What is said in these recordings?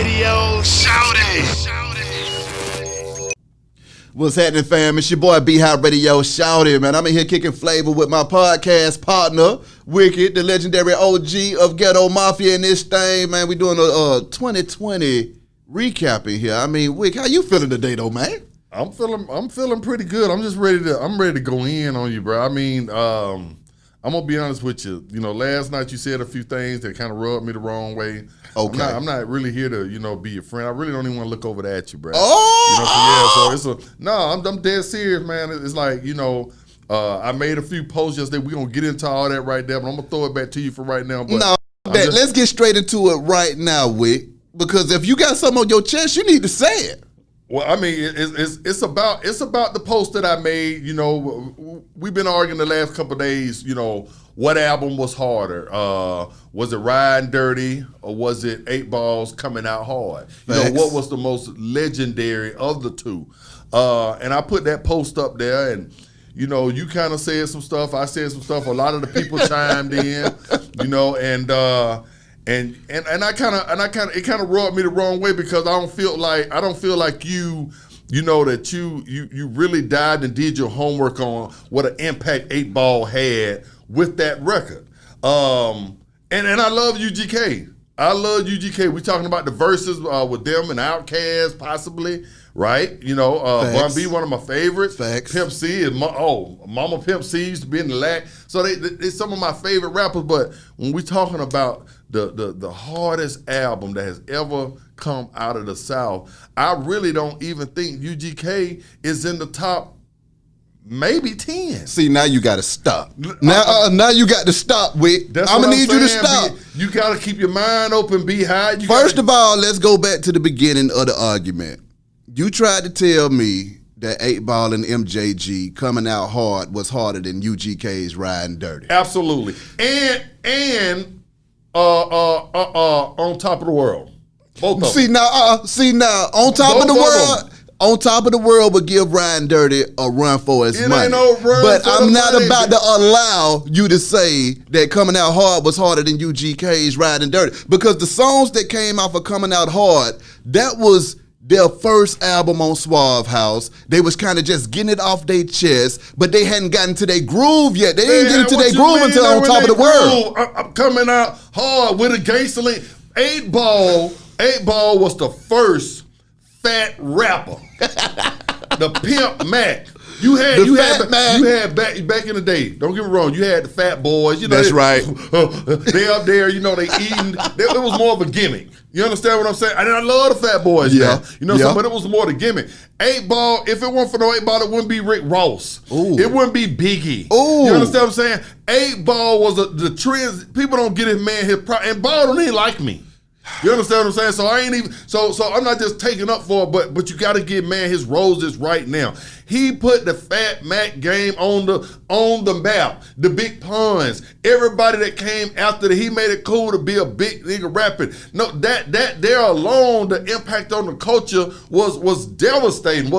Radio. Shout it. What's happening, fam? It's your boy B-High Radio. Shout it, man. I'm in here kicking flavor with my podcast partner, Wicked, the legendary OG of Ghetto Mafia in this thing, man. We doing a 2020 recap in here. I mean, Wick, how you feeling today, though, man? I'm feeling pretty good. I'm ready to go in on you, bro. I mean, I'm gonna be honest with you. You know, last night you said a few things that kind of rubbed me the wrong way. Okay. I'm not really here to, be your friend. I really don't even want to look over at you, bro. Oh! I'm dead serious, man. It's like, I made a few posts yesterday. We're gonna get into all that right there, but I'm gonna throw it back to you for right now. But let's get straight into it right now, Wick. Because if you got something on your chest, you need to say it. Well, I mean, it's about the post that I made. We've been arguing the last couple of days. What album was harder? Was it Riding Dirty or was it 8ball's Coming Out Hard? What was the most legendary of the two? And I put that post up there, and you kind of said some stuff. I said some stuff. A lot of the people chimed in. And it kind of rubbed me the wrong way because I don't feel like you that you really dived and did your homework on what an impact 8ball had with that record. And I love UGK. I love UGK. We talking about the verses with them and Outkast possibly, right? Bun B, one of my favorites. Facts. Pimp C is Mama Pimp C used to be in the lag. So they some of my favorite rappers. But when we talking about the hardest album that has ever come out of the South, I really don't even think UGK is in the top maybe 10. See, now you got to stop. Now you got to stop, Wick. I'm going to need you to stop. You got to keep your mind open, B-High. First of all, let's go back to the beginning of the argument. You tried to tell me that 8ball and MJG Coming Out Hard was harder than UGK's Riding Dirty. Absolutely. And On Top of the World. Both of them. See now, On Top of the World. On Top of the World would give Riding Dirty a run for its money. Ain't no run but for I'm the not money. about to allow you to say that Coming Out Hard was harder than UGK's Riding Dirty. Because the songs that came out for Coming Out Hard, that was their first album on Suave House. They was kind of just getting it off their chest, but they hadn't gotten to their groove yet. They didn't get into their groove until On Top of the World. I'm Coming Out Hard with a gangster link. 8ball was the first fat rapper. The Pimp Mac. You had back in the day. Don't get me wrong. You had the Fat Boys. That's right. They up there. They eating. It was more of a gimmick. You understand what I'm saying? And I love the Fat Boys. Yeah. But it was more the gimmick. 8ball. If it weren't for no 8ball, it wouldn't be Rick Ross. Ooh. It wouldn't be Biggie. Ooh. You understand what I'm saying? 8ball was the trend. People don't get his man his pride. And Ball don't even like me. You understand what I'm saying? So I ain't even so I'm not just taking up for it, but you got to give man his roses right now. He put the Fat Mac game on the map. The big puns, everybody that came after he made it cool to be a big nigga rapping. No, that there alone, the impact on the culture was devastating.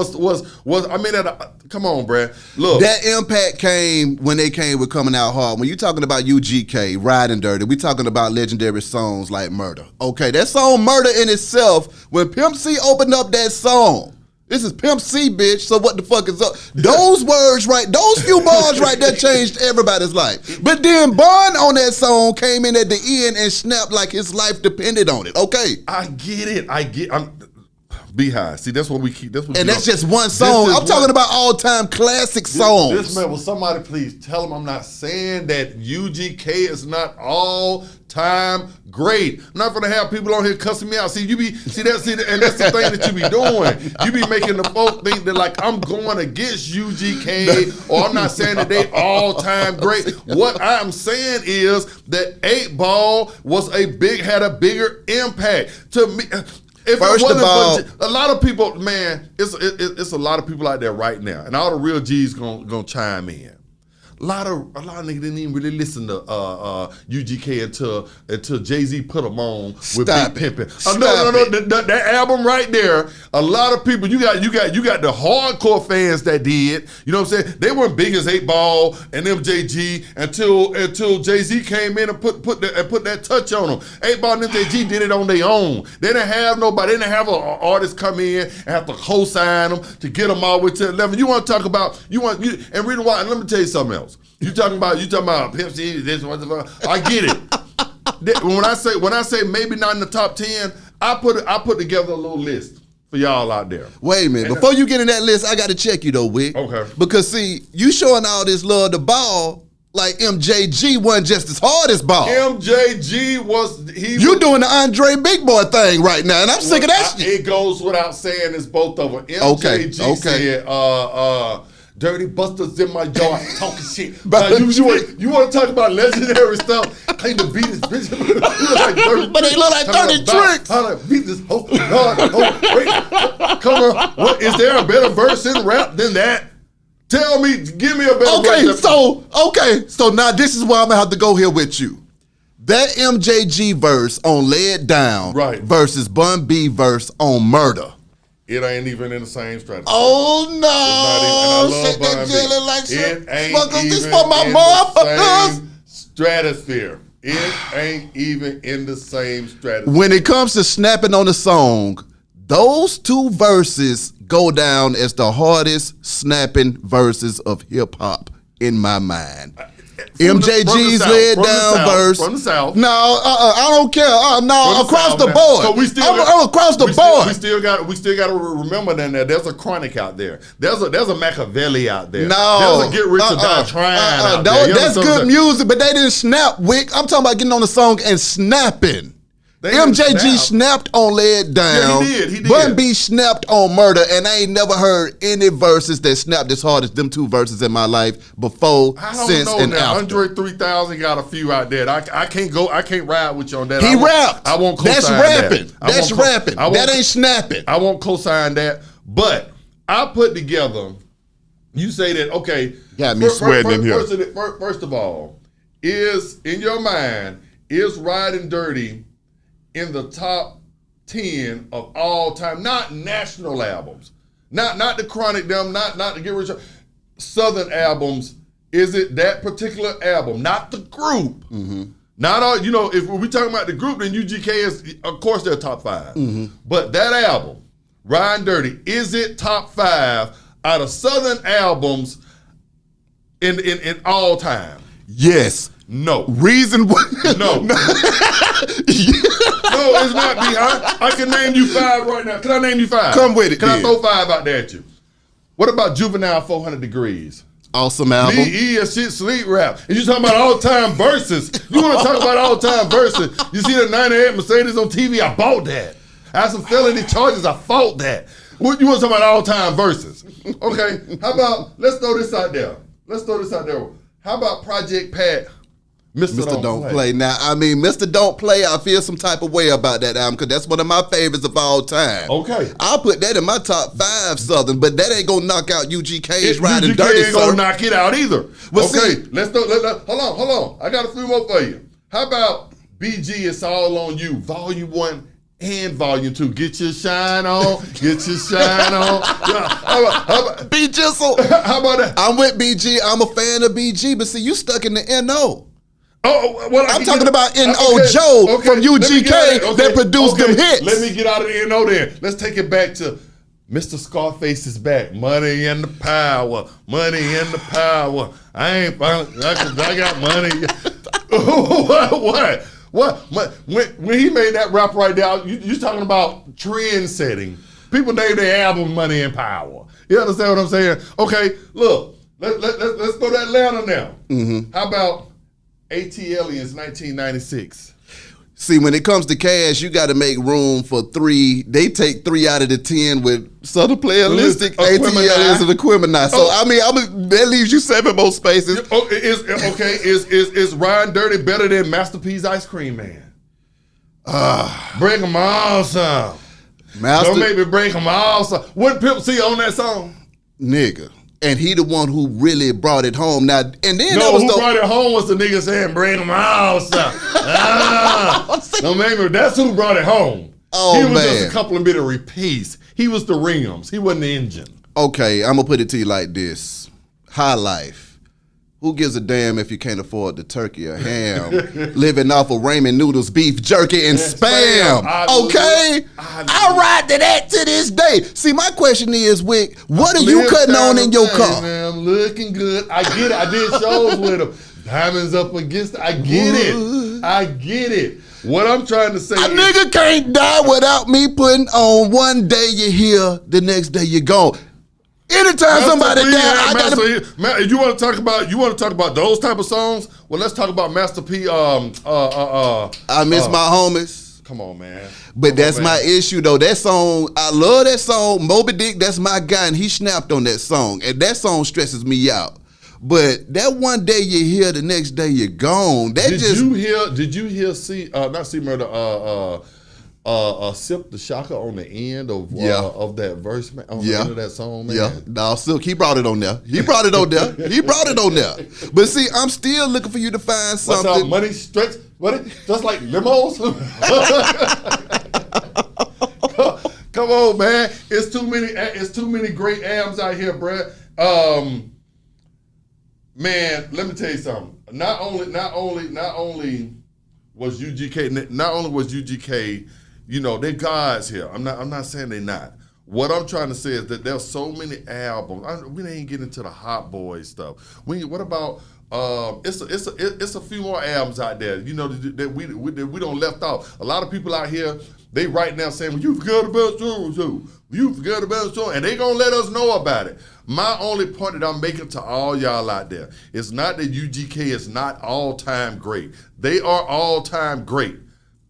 Come on, Brad. Look, that impact came when they came with Coming Out Hard. When you're talking about UGK, Riding Dirty, we talking about legendary songs like Murder. Okay, that song Murder in itself, when Pimp C opened up that song, this is Pimp C, bitch, so what the fuck is up? Those words those few bars right there changed everybody's life. But then Bun on that song came in at the end and snapped like his life depended on it. Okay. I get it. I'm B-High. See, that's what we keep. And that's just one song. I'm talking about all-time classic songs. This man, will somebody please tell him I'm not saying that UGK is not all-time great. I'm not gonna have people on here cussing me out. And that's the thing that you be doing. You be making the folk think that like I'm going against UGK or I'm not saying that they all-time great. What I'm saying is that 8ball had a bigger impact to me. First of all, a lot of people, man, it's a lot of people out there right now, and all the real G's gonna chime in. a lot of niggas didn't even really listen to UGK until Jay-Z put them on with Stop Big it. Pimpin'. No. That album right there, a lot of people, you got the hardcore fans that did. You know what I'm saying? They weren't big as 8ball and MJG until Jay-Z came in and put that touch on them. 8ball and MJG did it on their own. They didn't have nobody. They didn't have an artist come in and have to co-sign them to get them all the way to the level. You want to talk about and reason why? And let me tell you something else. You talking about Pimp C, this what the fuck? I get it. When I say maybe not in the top 10, I put together a little list for y'all out there. Wait a minute. Before you get in that list, I got to check you though, Wick. Okay. Because see, you showing all this love to Ball like MJG wasn't just as hard as Ball. MJG You doing the Andre Big Boy thing right now, and I'm sick of that shit. It goes without saying it's both of them. MJG said, dirty busters in my yard talking shit. You want to talk about legendary stuff? Claim to beat this bitch. But they look like 30 tricks. How to beat this hoe. Come on. What, is there a better verse in rap than that? Tell me, give me a better verse. So now this is why I'm gonna have to go here with you. That MJG verse on Lay It Down versus Bun B verse on Murder. It ain't even in the same strategy. Oh no! Shit, that jelly like it ain't this even for my in motherfuckers. the same stratosphere. It ain't even in the same stratosphere. When it comes to snapping on a song, those two verses go down as the hardest snapping verses of hip hop in my mind. MJG's Lay It Down verse. From the South. No, I don't care. No, across the board. So we still I'm across the board. We still got to remember that there's a Chronic out there. There's a Machiavelli out there. No, there's a Get Rich or Die Trying out there. That's good music, but they didn't snap, Wick. I'm talking about getting on the song and snapping. MJG snapped on Lay It Down. Yeah, he did. Bun B snapped on Murder, and I ain't never heard any verses that snapped as hard as them two verses in my life before, since, and after. Andre 3000 got a few out there. I can't ride with you on that. He rapped. I won't co-sign That's rapping. That's rapping. That ain't snapping. I won't co-sign that. But I put together. You say that Got me sweating in here. First of all, is in your mind is Riding Dirty in the top 10 of all time, not national albums, not the Chronic them, not the Get Rich, Southern albums. Is it that particular album, not the group? Mm-hmm. Not all. If we talking about the group, then UGK is, of course, they're top 5. Mm-hmm. But that album, Riding Dirty, is it top 5 out of Southern albums in all time? Yes. No. Reason why? No. No, it's not behind. I can name you 5 right now. Can I name you 5? Come with it. Can I throw 5 out there at you? What about Juvenile 400 Degrees? Awesome album. Shit, sleep rap. And you talking about all-time verses. You want to talk about all-time verses. You see the 98 Mercedes on TV? I bought that. I had some felony charges. I fought that. What you want to talk about all-time verses? Okay, how about, let's throw this out there. How about Project Pat? Mr. Don't Play. Now, Mr. Don't Play, I feel some type of way about that album because that's one of my favorites of all time. Okay. I'll put that in my top 5 Southern, but that ain't going to knock out UGK's Riding UGK Dirty. UGK ain't going to knock it out either. Well, okay, hold on. I got a few more for you. How about BG, It's All On You, Volume 1 and Volume 2. Get your shine on. Get your shine on. How about B Jizzle. How about that? I'm with BG. I'm a fan of BG, but see, you stuck in the NO. Oh, well, I'm talking about N.O. Joe from UGK that produced them hits. Let me get out of the N.O. then. Let's take it back to Mr. Scarface is back. Money and the power. Money and the power. I got money. What? When he made that rap right now, you talking about trend setting. People name their album Money and Power. You understand what I'm saying? Okay, look. Let's go to Atlanta now. Mm-hmm. How about AT Aliens 1996? See, when it comes to cash, you got to make room for 3. They take 3 out of the 10 with Southern Playalistic, AT Aliens, and Aquemini. So, that leaves you 7 more spaces. Is Riding Dirty better than Masterpiece Ice Cream Man? Break them all some. Don't make me break them all some. Wouldn't Pimp C on that song? Nigga. And he the one who really brought it home. Now, and then that No, was who brought it home was the nigga saying, bring them all, son. No, maybe that's who brought it home. Oh, he was man. just a complimentary piece. He was the rims. He wasn't the engine. Okay, I'm gonna put it to you like this: High life. Who gives a damn if you can't afford the turkey or ham? Living off of ramen noodles, beef jerky, and spam. I ride to that to this day. See, my question is, Wick, what are you cutting on in your car? Man, I'm looking good. I get it. I did shows with him. Diamonds up against it. I get it. I get it. What I'm trying to say A is, nigga can't die without me putting on one day you here, the next day you gone. Anytime somebody died, I gotta. You want to talk about those type of songs? Well, let's talk about Master P. I miss my homies. Come on, man. But that's my issue, though. That song, I love that song. Moby Dick, that's my guy, and he snapped on that song. And that song stresses me out. But that one day you're here, the next day you're gone. Did you hear not C Murder, Sip the Shaka on the end of that verse, man, on the end of that song, man. Yeah, no, Silk, he brought it on there. But see, I'm still looking for you to find something. What's up, money stretch? Just like limos? Come on, man. It's too many great albums out here, bruh. Man, let me tell you something. Not only was UGK, you know, they gods here. I'm not saying they not. What I'm trying to say is that there's so many albums. We ain't getting into the Hot Boys stuff. What about it's a few more albums out there, you know, that we don't left off. A lot of people out here, they right now saying, well, you forgot about so. You forgot about so, and they gonna let us know about it. My only point that I'm making to all y'all out there is not that UGK is not all-time great. They are all-time great,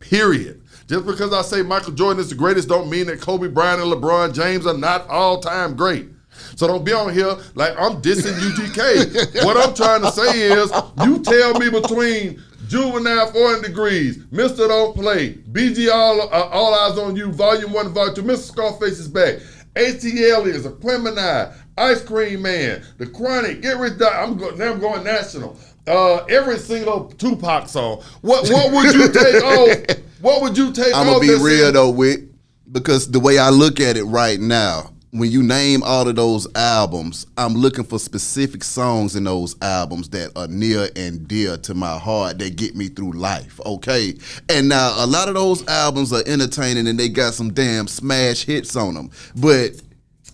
period. Just because I say Michael Jordan is the greatest don't mean that Kobe Bryant and LeBron James are not all-time great. So don't be on here like I'm dissing UGK. What I'm trying to say is, you tell me between Juvenile 400 Degrees, Mr. Don't Play, BG All Eyes on You, Volume 1 and Volume 2, Mr. Scarface is back, ATL is a Clemenine, Ice Cream Man, The Chronic, Get Rich Die. I'm going national. Every single Tupac song. What would you take off? What would you take off? I'm gonna be real though, Wick, because the way I look at it right now, when you name all of those albums, I'm looking for specific songs in those albums that are near and dear to my heart that get me through life, okay? And now, a lot of those albums are entertaining and they got some damn smash hits on them. But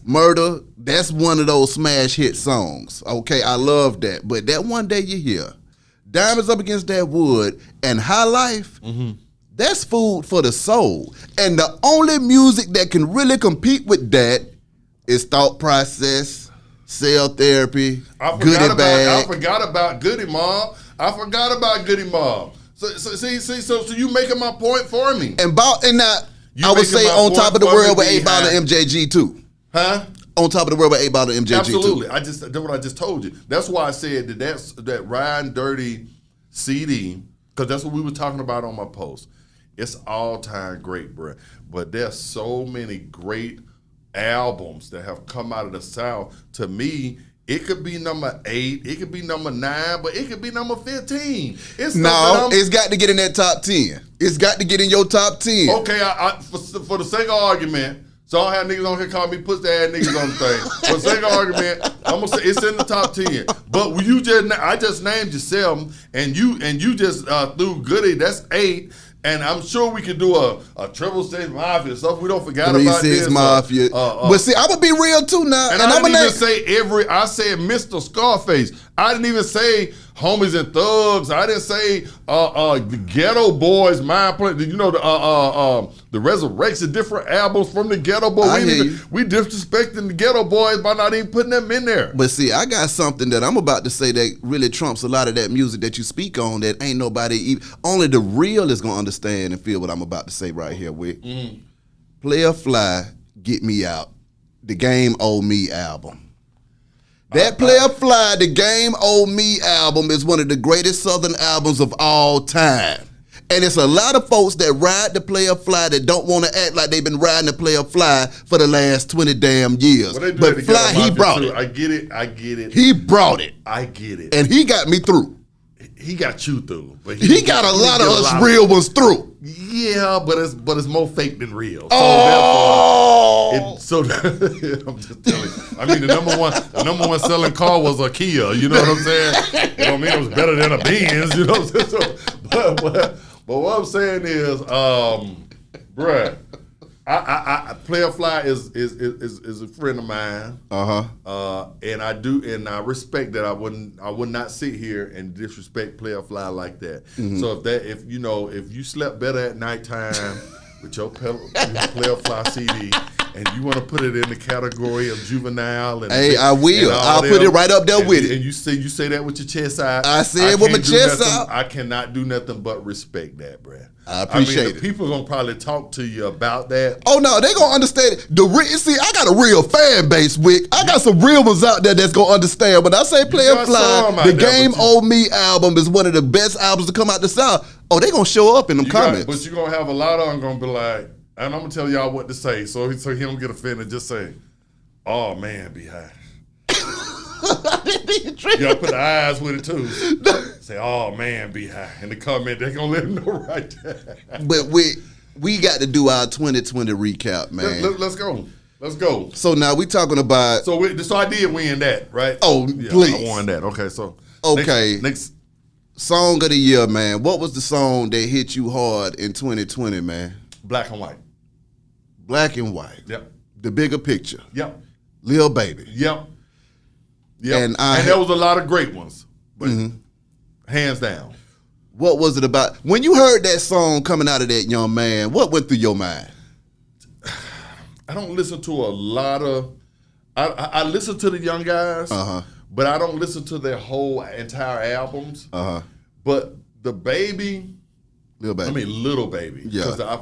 Murder, that's one of those smash hit songs, okay? I love that. But that One Day You Hear, Diamonds Up Against That Wood, and High Life, that's food for the soul. And the only music that can really compete with that is Thought Process, Cell Therapy, Goodie Bag. I forgot about Goodie Mob. So you making my point for me. And now, I would say On Top of the World with 8ball MJG too. Huh? On Top of the World with 8ball MJG Absolutely. too. That's what I just told you. That's why I said that Ryan Dirty CD, because that's what we were talking about on my post. It's all-time great, bro. But there's so many great albums that have come out of the South. To me, it could be number 8, it could be number 9, but it could be number 15. It's got to get in that top 10. It's got to get in your top 10. Okay, for the sake of argument, so I don't have niggas on here call me pussy ass niggas on the thing. For the sake of argument, I'm gonna say it's in the top 10. But I just named you 7, and you just threw Goodie. That's 8. And I'm sure we could do a Triple Six Mafia stuff. We don't forget about this. 3-6 Mafia. But see, I'm gonna be real too now. And I didn't even say I said Mr. Scarface. I didn't even say Homies and Thugs. I didn't say the Ghetto Boys, Mind Play. You know the Resurrection, different albums from the Ghetto Boys. We disrespecting the Ghetto Boys by not even putting them in there. But see, I got something that I'm about to say that really trumps a lot of that music that you speak on. That ain't nobody only the real is gonna understand and feel what I'm about to say right here, Wick. Player Fly, Get Me Out, the Game Old Me album. That Player Fly, the Game Old Me album is one of the greatest Southern albums of all time. And it's a lot of folks that ride the player fly that don't want to act like they've been riding the player fly for the last 20 damn years. Well, but Fly, he brought it. I get it. He brought it. I get it. And he got me through. He got you through. But he got a lot of us real ones through. Yeah, but it's more fake than real. So I'm just telling you. I mean, the number one selling car was a Kia. You know what I'm saying? You know what I mean? It was better than a Benz. You know what I'm saying? But what I'm saying is, bruh, I Player Fly is a friend of mine. And I respect that. I would not sit here and disrespect Player Fly like that. So if you slept better at nighttime with your Player Fly CD, and you want to put it in the category of juvenile, and hey, I will. I'll put it right up there with it. And you say that with your chest out. I say it with my chest out. I cannot do nothing but respect that, bruh. I appreciate it. People gonna probably talk to you about that. Oh no, they gonna understand it. See, I got a real fan base, Wick. I got some real ones out there that's gonna understand. When I say Player Fly, the Game Old Me album is one of the best albums to come out the South. Oh, they gonna show up in them comments. But you're gonna have a lot of them gonna be like, and I'm gonna tell y'all what to say, so he don't get offended. Just say, "Oh man, be high." You gotta put the eyes with it too. Say, "Oh man, be high." In the comment, they gonna let him know right there. But we got to do our 2020 recap, man. Let's go. Let's go. So now we talking about. So I did win that, right? Oh, yeah, please. I won that. Okay, so next song of the year, man. What was the song that hit you hard in 2020, man? Black and White. Black and White. Yep. The Bigger Picture. Yep. Lil Baby. Yep. And there was a lot of great ones, but hands down. What was it about? When you heard that song coming out of that young man, what went through your mind? I don't listen to a lot of. I listen to the young guys, but I don't listen to their whole entire albums. But the Baby. Little Baby. Yeah.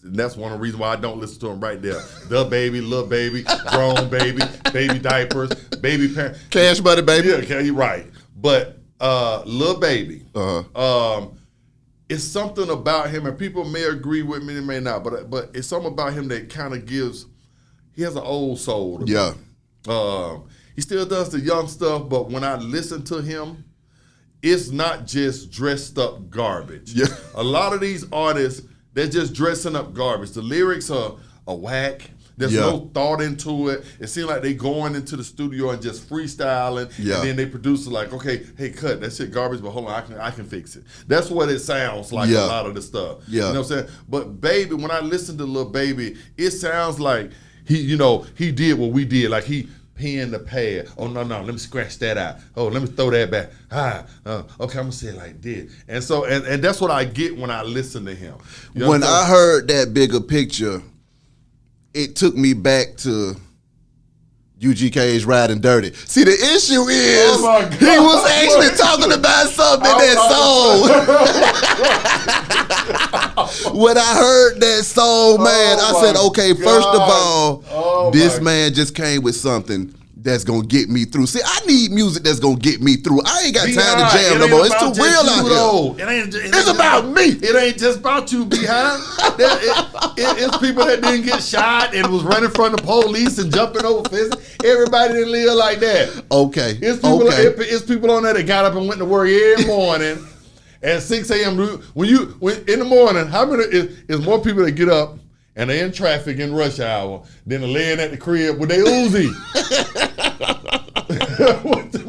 That's one of the reasons why I don't listen to him right there. The Baby, Lil Baby, Grown Baby, Baby Diapers, Baby Parent. Cash Money Baby. Yeah, okay, you're right. But Lil Baby, it's something about him, and people may agree with me, they may not, but it's something about him that kind of he has an old soul to me. He still does the young stuff, but when I listen to him, it's not just dressed up garbage. Yeah. A lot of these artists, they're just dressing up garbage. The lyrics are whack. There's no thought into it. It seems like they going into the studio and just freestyling, and then they produce it like, okay, hey, cut, that shit garbage, but hold on, I can fix it. That's what it sounds like, a lot of the stuff. Yeah. You know what I'm saying? But Baby, when I listen to Lil Baby, it sounds like he did what we did. Like he pen the pad. Oh no, let me scratch that out. Oh, let me throw that back. Okay, I'm gonna say it like this. And so, and that's what I get when I listen to him. You know when I heard that Bigger Picture, it took me back to UGK's Riding Dirty. See, the issue is he was actually talking about something in that song. When I heard that song, man, I said, okay, first of all, this man just came with something that's gonna get me through. See, I need music that's gonna get me through. I ain't got time to jam no more. It's too real out here. It's about me. It ain't just about you, behind. It's people that didn't get shot and was running from the police and jumping over fences. Everybody didn't live like that. Okay. It's people on there that got up and went to work every morning at 6 a.m. When in the morning, how many is more people that get up and they in traffic in rush hour than they're laying at the crib with their Uzi?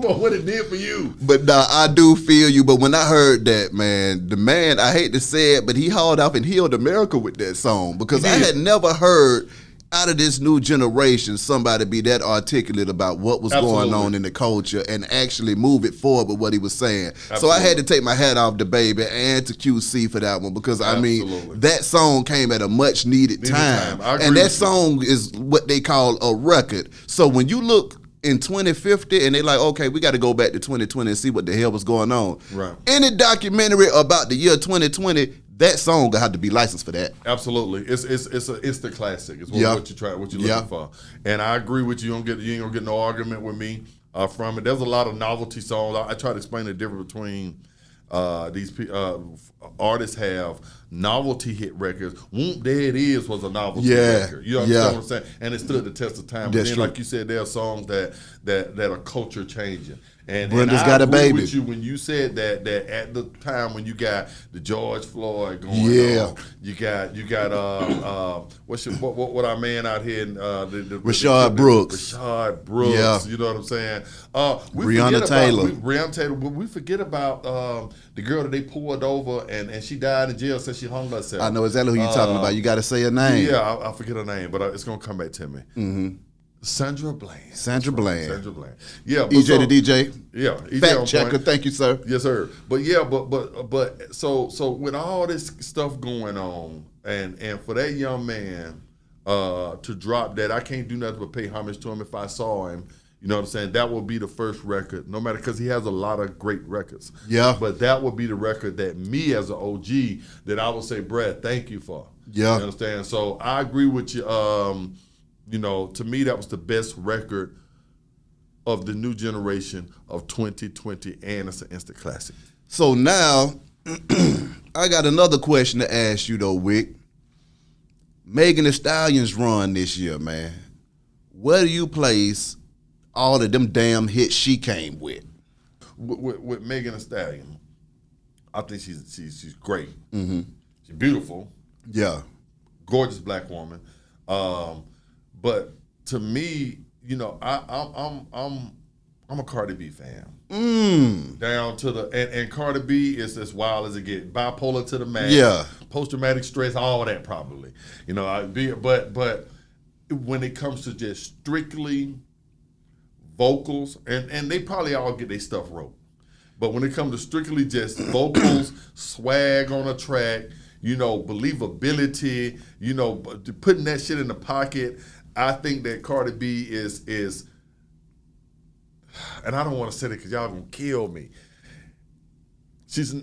What it did for you. But I do feel you. But when I heard that, man, the man, I hate to say it, but he hauled off and healed America with that song, because I had never heard out of this new generation somebody be that articulate about what was going on in the culture and actually move it forward with what he was saying. Absolutely. So I had to take my hat off to Baby and to QC for that one, because I mean, that song came at a much needed time. And that song is what they call a record. So when you look in 2050 and they like, okay, we got to go back to 2020 and see what the hell was going on. Right. Any documentary about the year 2020, that song gonna have to be licensed for that. Absolutely, it's the classic. It's what you're looking for. And I agree with you. You ain't gonna get no argument with me from it. There's a lot of novelty songs. I try to explain the difference between artists have novelty hit records. Whoop, There It Is was a novelty record. You understand what I'm saying? And it stood the test of time. But then, like you said, there are songs that are culture changing. And Brenda's I Got a agree Baby. with you when you said that at the time when you got the George Floyd going on, you got what our man out here in Rashad Brooks. Rashad Brooks. Yeah. You know what I'm saying? Breonna Taylor. But we forget about the girl that they pulled over and she died in jail since she hung herself. I know exactly who you're talking about. You got to say her name. Yeah, I forget her name, but it's gonna come back to me. Mm-hmm. Sandra Bland. Yeah, EJ the DJ. Yeah, EJ Fact checker. Thank you, sir. Yes, sir. But yeah, but so with all this stuff going on, and for that young man to drop that, I can't do nothing but pay homage to him. If I saw him, you know what I'm saying, that would be the first record, no matter, because he has a lot of great records. Yeah. But that would be the record that me as an OG that I would say, Brad, thank you for. Yeah. You understand? So I agree with you. You know, to me, that was the best record of the new generation of 2020, and it's an instant classic. So now, I got another question to ask you though, Wick. Megan Thee Stallion's run this year, man. Where do you place all of them damn hits she came with? With Megan Thee Stallion, I think she's great. Mm-hmm. She's beautiful. Yeah. Gorgeous black woman. But to me, you know, I'm a Cardi B fan. Down to the and Cardi B is as wild as it gets. Bipolar to the max. Yeah. Post-traumatic stress, all that probably. You know, but when it comes to just strictly vocals, and they probably all get their stuff wrote. But when it comes to strictly just vocals, swag on a track, you know, believability, you know, putting that shit in the pocket, I think that Cardi B is, and I don't want to say it because y'all gonna kill me. It's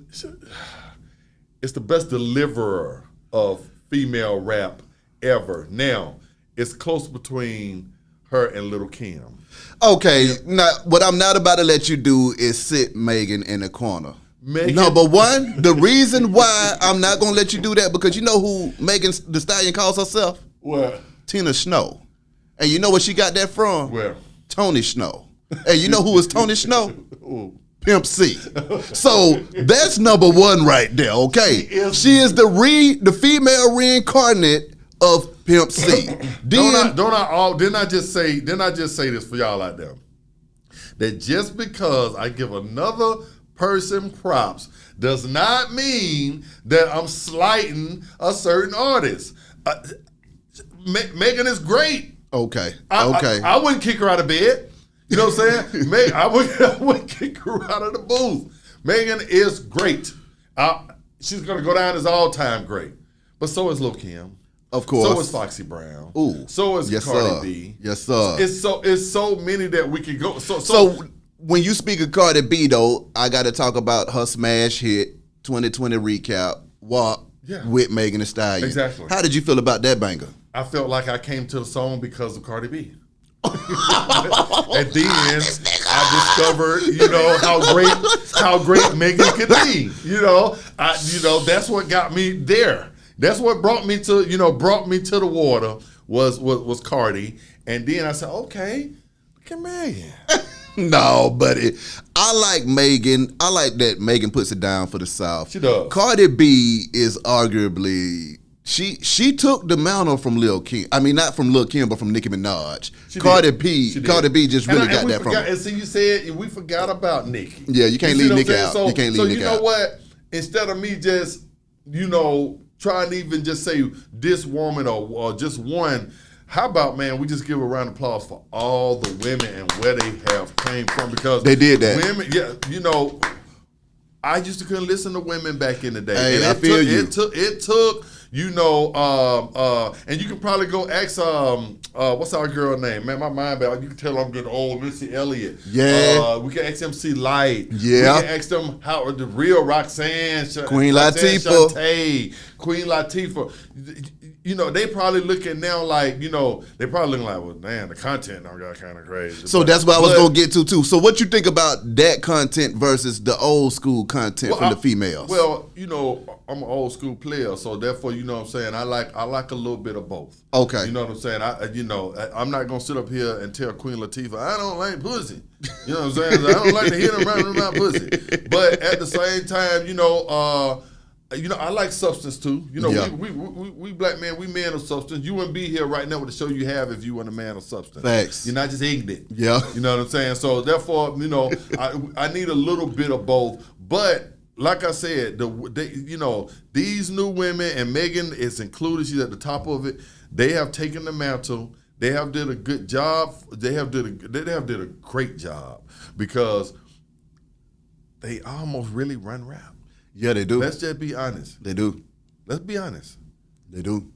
the best deliverer of female rap ever. Now, it's close between her and Lil' Kim. Okay, now what I'm not about to let you do is sit Megan in the corner. Megan. Number one, the reason why I'm not gonna let you do that, because you know who Megan Thee Stallion calls herself? What? Tina Snow. And you know where she got that from? Where? Tony Snow. And you know who was Tony Snow? Ooh. Pimp C. So that's number one right there, okay? She is the female reincarnate of Pimp C. Didn't I just say this for y'all out there? That just because I give another person props does not mean that I'm slighting a certain artist. Megan is great. Okay. I wouldn't kick her out of bed. You know what I'm saying? I wouldn't kick her out of the booth. Megan is great. She's gonna go down as all-time great. But so is Lil' Kim. Of course. So is Foxy Brown. Ooh. So is Cardi B. Yes, sir. It's so many that we could go. So when you speak of Cardi B though, I got to talk about her smash hit 2020 recap, WAP, with Megan Thee Stallion. Exactly. How did you feel about that banger? I felt like I came to the song because of Cardi B. And then I discovered, you know, how great Megan could be. You know, that's what got me there. That's what brought me to the water was Cardi. And then I said, okay, look at Megan. No, buddy. I like Megan. I like that Megan puts it down for the South. She does. Cardi B is arguably she took the mantle from Lil' Kim. I mean, not from Lil' Kim, but from Nicki Minaj. Cardi B just really got that from her. And see, you said we forgot about Nicki. Yeah, you can't leave Nicki out. You can't leave Nicki out. So you know what? Instead of me just, trying to even just say this woman or just one, how about, man, we just give a round of applause for all the women and where they have came from, because they did that. Women, I used to couldn't listen to women back in the day. Hey, and I feel you. It took, and you can probably go ask, what's our girl name? Man, my mind, you can tell I'm getting old, Missy Elliott. Yeah. We can ask MC Light. Yeah. We can ask them how the real Roxanne. Queen Roxanne Latifah. Shantae, Queen Latifah. you know, they probably looking now like, you know, they probably looking like, well, damn, the content now got kind of crazy. So that's what I was gonna get to too. So what you think about that content versus the old school content from the females? Well, you know, I'm an old school player, so therefore, you know what I'm saying, I like a little bit of both. Okay. You know what I'm saying? I'm not gonna sit up here and tell Queen Latifah I don't like pussy. You know what I'm saying? I don't like to hear them rapping about pussy. But at the same time, you know, I like substance too. You know, we black men, we men of substance. You wouldn't be here right now with the show you have if you weren't a man of substance. Thanks. You're not just ignorant. Yeah. You know what I'm saying? So therefore, you know, I need a little bit of both. But like I said, you know, these new women, and Megan is included, she's at the top of it. They have taken the mantle. They have did a good job. They have did a great job because they almost really run rap. Yeah, they do. Let's just be honest. They do. Let's be honest. They do.